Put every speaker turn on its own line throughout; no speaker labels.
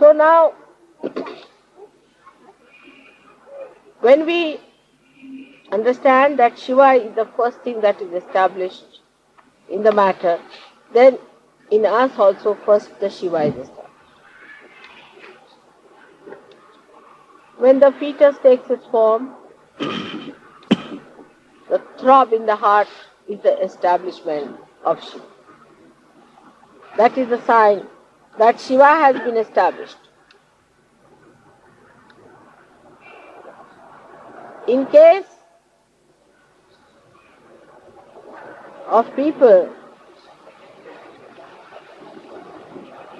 So now, when we understand that Shiva is the first thing that is established in the matter, then in us also first the Shiva is established. When the fetus takes its form, the throb in the heart is the establishment of Shiva. That is the sign that Shiva has been established. In case of people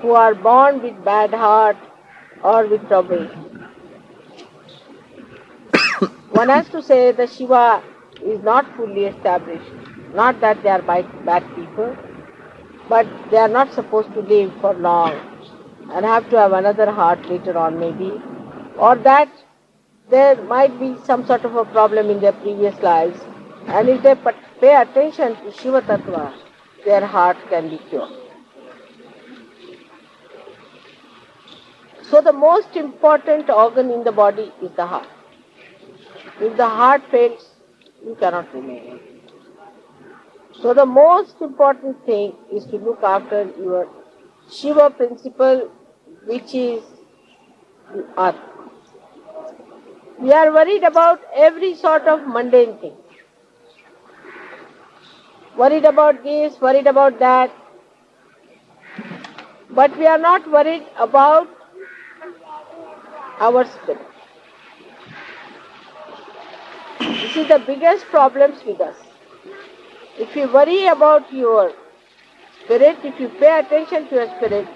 who are born with bad heart or with trouble, one has to say that Shiva is not fully established. Not that they are bad people, but they are not supposed to live for long and have to have another heart later on maybe, or that there might be some sort of a problem in their previous lives, and if they pay attention to Shiva Tattva, their heart can be cured. So the most important organ in the body is the heart. If the heart fails, you cannot remain. So the most important thing is to look after your Shiva principle, which is the Atma. We are worried about every sort of mundane thing. Worried about this, worried about that. But we are not worried about our spirit. This is the biggest problems with us. If you worry about your spirit, if you pay attention to your spirit,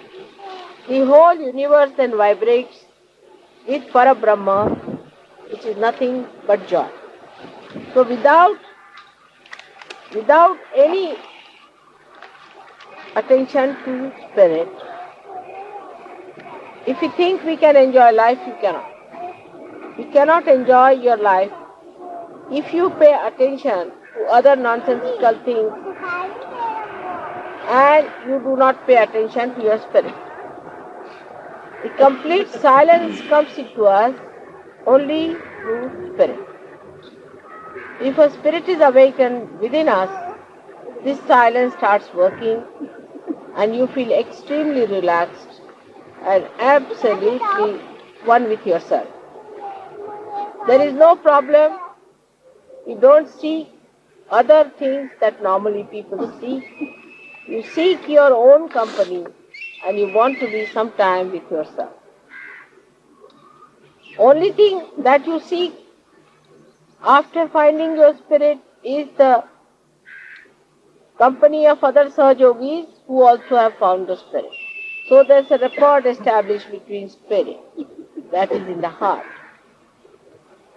the whole universe then vibrates with Parabrahma, which is nothing but joy. So without any attention to spirit, if you think we can enjoy life, you cannot. You cannot enjoy your life if you pay attention to other nonsensical things and you do not pay attention to your spirit. The complete silence comes into us only through spirit. If a spirit is awakened within us, this silence starts working and you feel extremely relaxed and absolutely one with yourself. There is no problem. You don't seek other things that normally people seek. You seek your own company and you want to be some time with yourself. Only thing that you seek after finding your spirit is the company of other Sahajogis who also have found the spirit. So there's a rapport established between spirit, that is in the heart.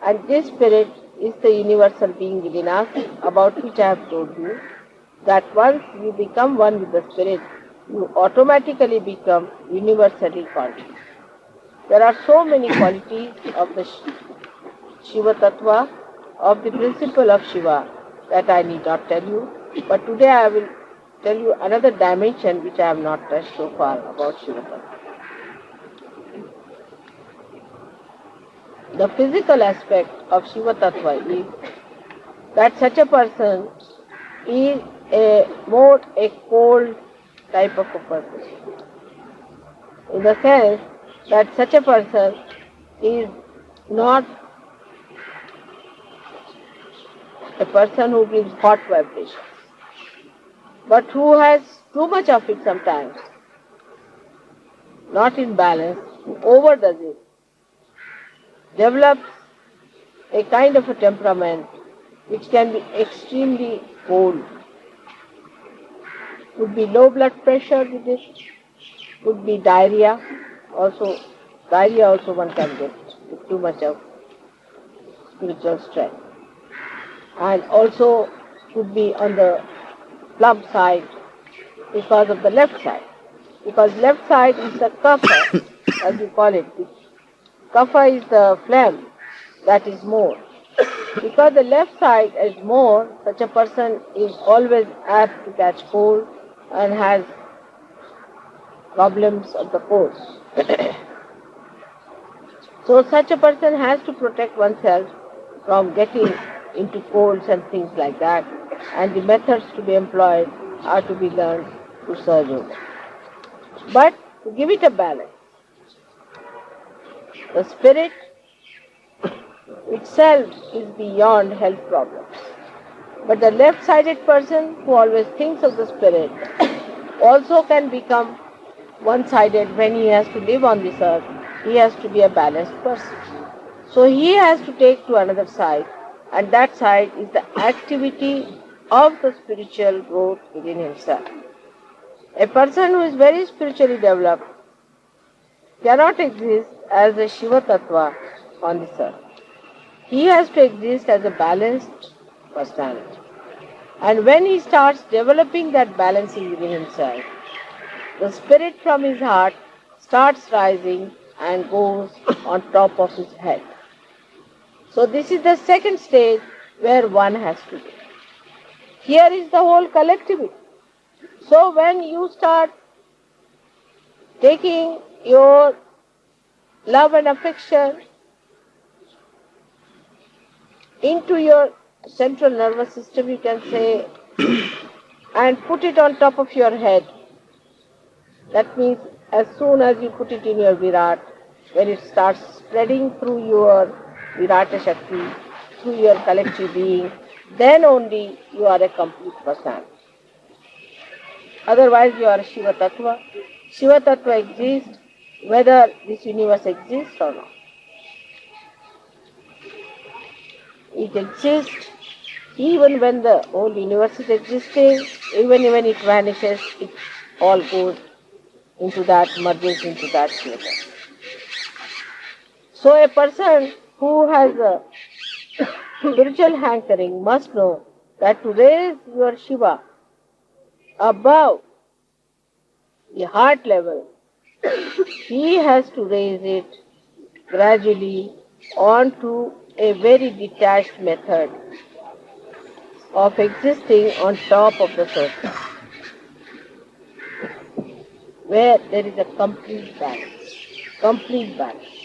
And this spirit is the universal being within us, about which I have told you, that once you become one with the spirit, you automatically become universally conscious. There are so many qualities of the Shiva Tattva, of the principle of Shiva, that I need not tell you. But today I will tell you another dimension which I have not touched so far about Shiva Tattva. The physical aspect of Shiva Tattva is that such a person is more a cold type of a person. In the sense that such a person is not a person who gives hot vibrations, but who has too much of it sometimes, not in balance, who overdoes it, develops a kind of a temperament which can be extremely cold. Could be low blood pressure with it, could be diarrhea also one can get with too much of spiritual strength. And also could be on the plump side because of the left side. Because left side is the kapha, as you call it. Kapha is the phlegm, that is more. Because the left side is more, such a person is always apt to catch cold and has problems of the pores. So such a person has to protect oneself from getting into colds and things like that, and the methods to be employed are to be learned to surge over. But to give it a balance, the spirit itself is beyond health problems. But the left-sided person who always thinks of the spirit also can become one-sided when he has to live on this earth. He has to be a balanced person. So he has to take to another side, and that side is the activity of the spiritual growth within himself. A person who is very spiritually developed cannot exist as a Shiva Tattva on this earth. He has to exist as a balanced personality. And when he starts developing that balancing within himself, the spirit from his heart starts rising and goes on top of his head. So this is the second stage where one has to be. Here is the whole collectivity. So when you start taking your love and affection into your central nervous system, you can say, and put it on top of your head. That means as soon as you put it in your Virat, when it starts spreading through your Virata Shakti, through your collective being, then only you are a complete person. Otherwise you are Shiva Tattva. Shiva Tattva exists whether this universe exists or not. It exists even when the whole universe is existing, even when it vanishes, it all goes into that, merges into that together. So a person who has a spiritual hankering must know that to raise your Shiva above the heart level, he has to raise it gradually onto a very detached method of existing on top of the surface, where there is a complete balance. Complete balance.